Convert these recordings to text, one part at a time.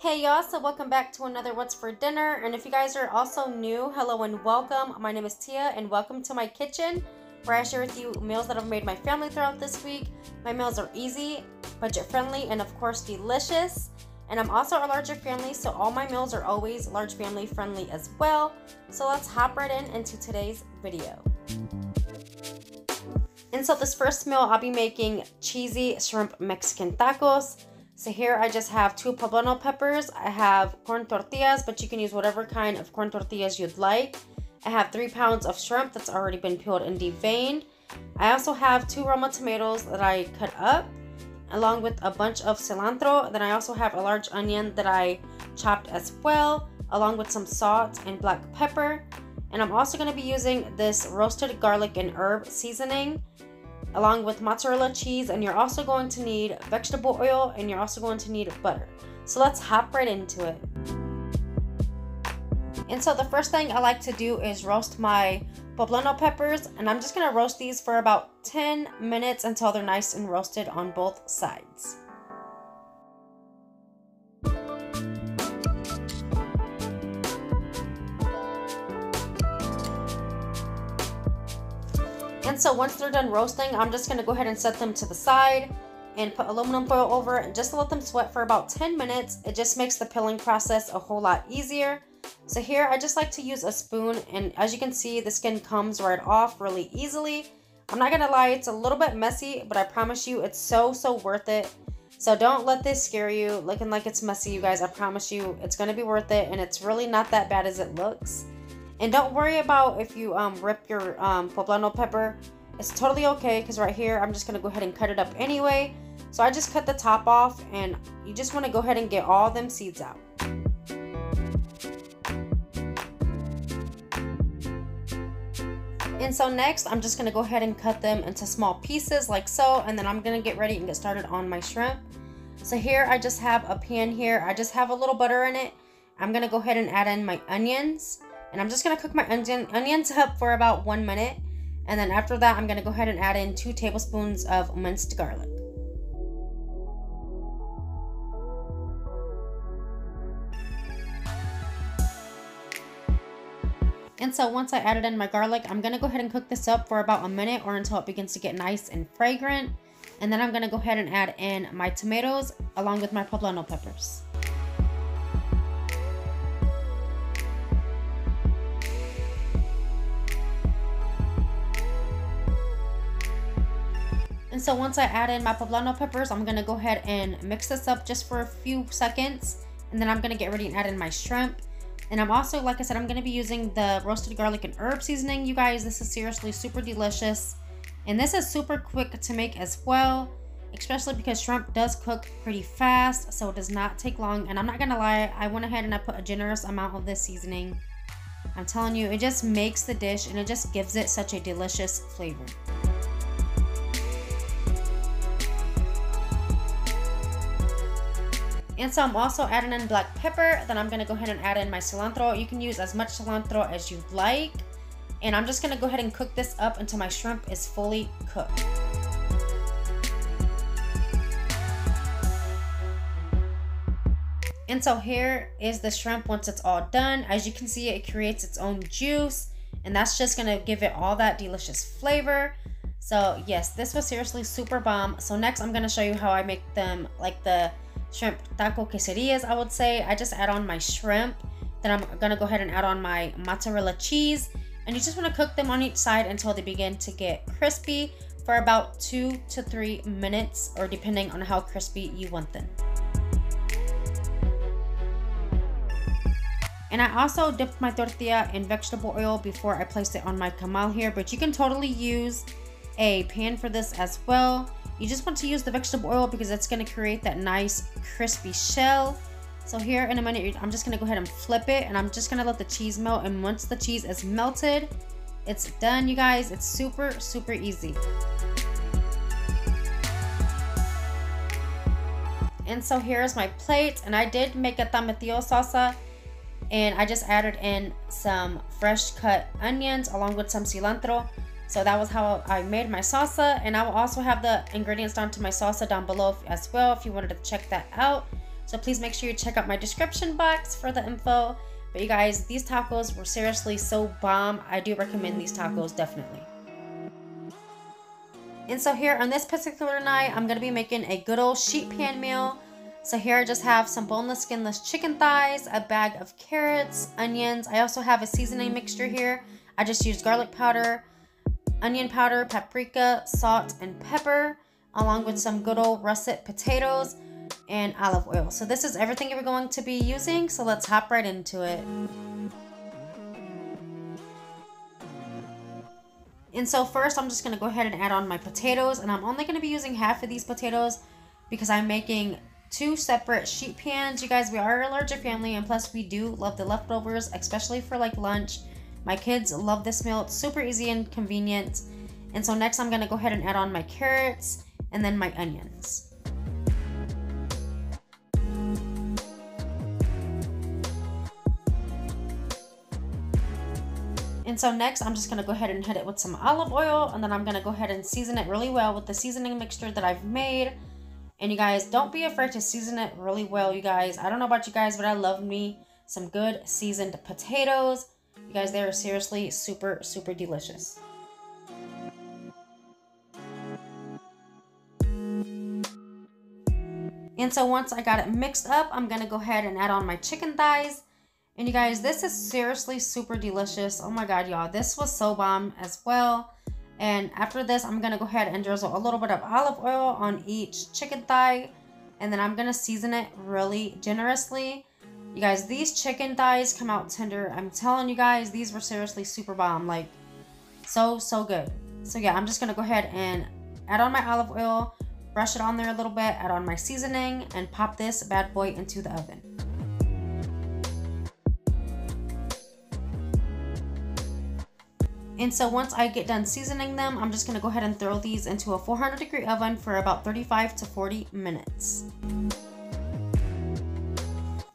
Hey y'all, so welcome back to another What's for Dinner. And if you guys are also new, hello and welcome. My name is Tia and welcome to my kitchen where I share with you meals that have made my family throughout this week. My meals are easy, budget friendly, and of course delicious. And I'm also a larger family, so all my meals are always large family friendly as well. So let's hop right into today's video. And so this first meal, I'll be making cheesy shrimp Mexican tacos. So here I just have 2 poblano peppers. I have corn tortillas, but you can use whatever kind of corn tortillas you'd like. I have 3 pounds of shrimp that's already been peeled and deveined. I also have 2 roma tomatoes that I cut up, along with a bunch of cilantro. Then I also have a large onion that I chopped as well, along with some salt and black pepper. And I'm also going to be using this roasted garlic and herb seasoning, along with mozzarella cheese, and you're also going to need vegetable oil, and you're also going to need butter. So let's hop right into it. And so the first thing I like to do is roast my poblano peppers, and I'm just going to roast these for about 10 minutes until they're nice and roasted on both sides. And so once they're done roasting, I'm just going to go ahead and set them to the side and put aluminum foil over it and just let them sweat for about 10 minutes. It just makes the peeling process a whole lot easier. So here I just like to use a spoon, and as you can see, the skin comes right off really easily. I'm not going to lie, it's a little bit messy, but I promise you it's so worth it. So don't let this scare you looking like it's messy, you guys. I promise you it's going to be worth it, and it's really not that bad as it looks. And don't worry about if you rip your poblano pepper. It's totally okay, because right here I'm just going to go ahead and cut it up anyway. So I just cut the top off, and you just want to go ahead and get all them seeds out. And so next I'm just going to go ahead and cut them into small pieces like so, and then I'm going to get ready and get started on my shrimp. So here I just have a pan here. I just have a little butter in it. I'm going to go ahead and add in my onions. And I'm just going to cook my onions up for about 1 minute. And then after that, I'm going to go ahead and add in 2 tablespoons of minced garlic. And so once I added in my garlic, I'm going to go ahead and cook this up for about 1 minute or until it begins to get nice and fragrant. And then I'm going to go ahead and add in my tomatoes along with my poblano peppers. And so once I add in my poblano peppers, I'm going to go ahead and mix this up just for a few seconds. And then I'm going to get ready and add in my shrimp. And I'm also, like I said, I'm going to be using the roasted garlic and herb seasoning. You guys, this is seriously super delicious. And this is super quick to make as well, especially because shrimp does cook pretty fast, so it does not take long. And I'm not going to lie, I went ahead and I put a generous amount of this seasoning. I'm telling you, it just makes the dish and it just gives it such a delicious flavor. And so I'm also adding in black pepper. Then I'm going to go ahead and add in my cilantro. You can use as much cilantro as you like. And I'm just going to go ahead and cook this up until my shrimp is fully cooked. And so here is the shrimp once it's all done. As you can see, it creates its own juice. And that's just going to give it all that delicious flavor. So yes, this was seriously super bomb. So next I'm going to show you how I make them like the shrimp taco quesadillas, I would say. I just add on my shrimp. Then I'm going to go ahead and add on my mozzarella cheese. And you just want to cook them on each side until they begin to get crispy for about 2 to 3 minutes, or depending on how crispy you want them. And I also dipped my tortilla in vegetable oil before I placed it on my comal here, but you can totally use a pan for this as well. You just want to use the vegetable oil because it's going to create that nice crispy shell. So here in a minute, I'm just going to go ahead and flip it, and I'm just going to let the cheese melt. And once the cheese is melted, it's done, you guys. It's super easy. And so here's my plate, and I did make a tamatillo salsa, and I just added in some fresh cut onions along with some cilantro. So that was how I made my salsa, and I will also have the ingredients down to my salsa down below as well if you wanted to check that out. So please make sure you check out my description box for the info. But you guys, these tacos were seriously so bomb. I do recommend these tacos, definitely. And so here on this particular night, I'm going to be making a good old sheet pan meal. So here I just have some boneless, skinless chicken thighs, a bag of carrots, onions. I also have a seasoning mixture here. I just used garlic powder, onion powder, paprika, salt, and pepper, along with some good old russet potatoes and olive oil. So this is everything we're going to be using. So let's hop right into it. And so first, I'm just going to go ahead and add on my potatoes. And I'm only going to be using half of these potatoes because I'm making 2 separate sheet pans. You guys, we are a larger family, and plus we do love the leftovers, especially for like lunch. My kids love this meal. It's super easy and convenient. And so next, I'm going to go ahead and add on my carrots and then my onions. And so next, I'm just going to go ahead and hit it with some olive oil, and then I'm going to go ahead and season it really well with the seasoning mixture that I've made. And you guys, don't be afraid to season it really well, you guys. I don't know about you guys, but I love me some good seasoned potatoes. You guys, they are seriously super, super delicious. And so once I got it mixed up, I'm going to go ahead and add on my chicken thighs. And you guys, this is seriously super delicious. Oh my god, y'all, this was so bomb as well. And after this, I'm gonna go ahead and drizzle a little bit of olive oil on each chicken thigh, and then I'm gonna season it really generously. You guys, these chicken thighs come out tender. I'm telling you guys, these were seriously super bomb, like so good. So yeah, I'm just gonna go ahead and add on my olive oil, brush it on there a little bit, add on my seasoning, and pop this bad boy into the oven. And so once I get done seasoning them, I'm just going to go ahead and throw these into a 400-degree oven for about 35 to 40 minutes.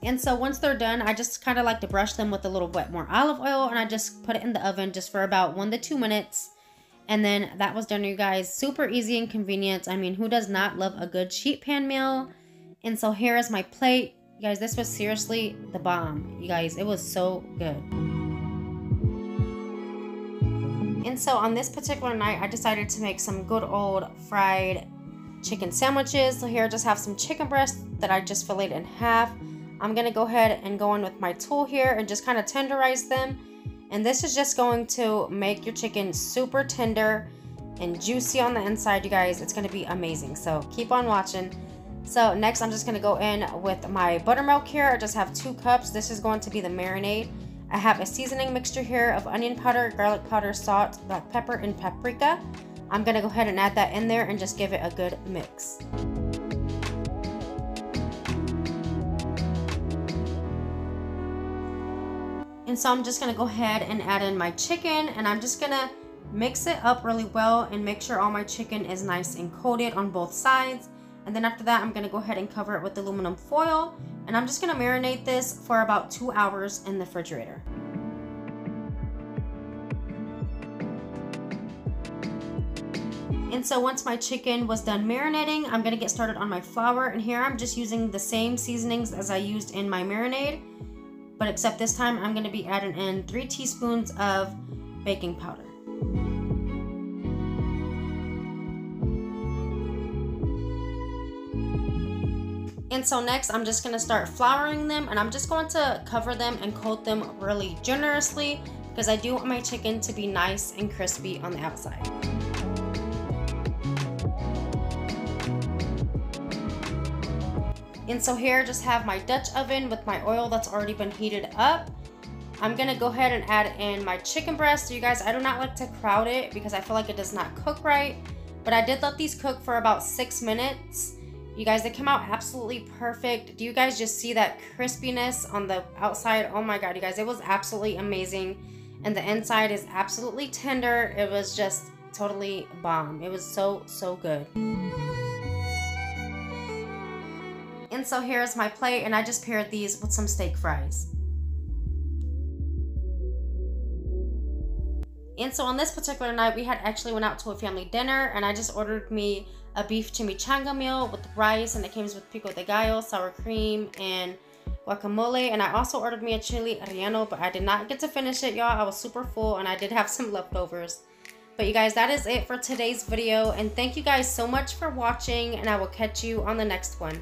And so once they're done, I just kind of like to brush them with a little bit more olive oil, and I just put it in the oven just for about 1 to 2 minutes. And then that was done, you guys. Super easy and convenient. I mean, who does not love a good sheet pan meal? And so here is my plate. You guys, this was seriously the bomb. You guys, it was so good. And so on this particular night, I decided to make some good old fried chicken sandwiches. So here I just have some chicken breasts that I just filleted in half. I'm going to go ahead and go in with my tool here and just kind of tenderize them. And this is just going to make your chicken super tender and juicy on the inside, you guys. It's going to be amazing. So keep on watching. So next, I'm just going to go in with my buttermilk here. I just have 2 cups. This is going to be the marinade. I have a seasoning mixture here of onion powder, garlic powder, salt, black pepper, and paprika. I'm going to go ahead and add that in there and just give it a good mix. And so I'm just going to go ahead and add in my chicken, and I'm just going to mix it up really well and make sure all my chicken is nice and coated on both sides. And then after that, I'm going to go ahead and cover it with aluminum foil. And I'm just going to marinate this for about 2 hours in the refrigerator. And so once my chicken was done marinating, I'm going to get started on my flour. And here I'm just using the same seasonings as I used in my marinade. But except this time, I'm going to be adding in 3 teaspoons of baking powder. And so next, I'm just going to start flouring them, and I'm just going to cover them and coat them really generously because I do want my chicken to be nice and crispy on the outside. And so here I just have my Dutch oven with my oil that's already been heated up. I'm going to go ahead and add in my chicken breast. So you guys, I do not like to crowd it because I feel like it does not cook right. But I did let these cook for about 6 minutes. You guys, they came out absolutely perfect. Do you guys just see that crispiness on the outside? Oh my god, you guys, it was absolutely amazing. And the inside is absolutely tender. It was just totally bomb. It was so good. And so here's my plate, and I just paired these with some steak fries. And so on this particular night, we had actually went out to a family dinner, and I just ordered me a beef chimichanga meal with rice, and it came with pico de gallo, sour cream, and guacamole. And I also ordered me a chili relleno, but I did not get to finish it, y'all. I was super full and I did have some leftovers. But you guys, that is it for today's video, and thank you guys so much for watching, and I will catch you on the next one.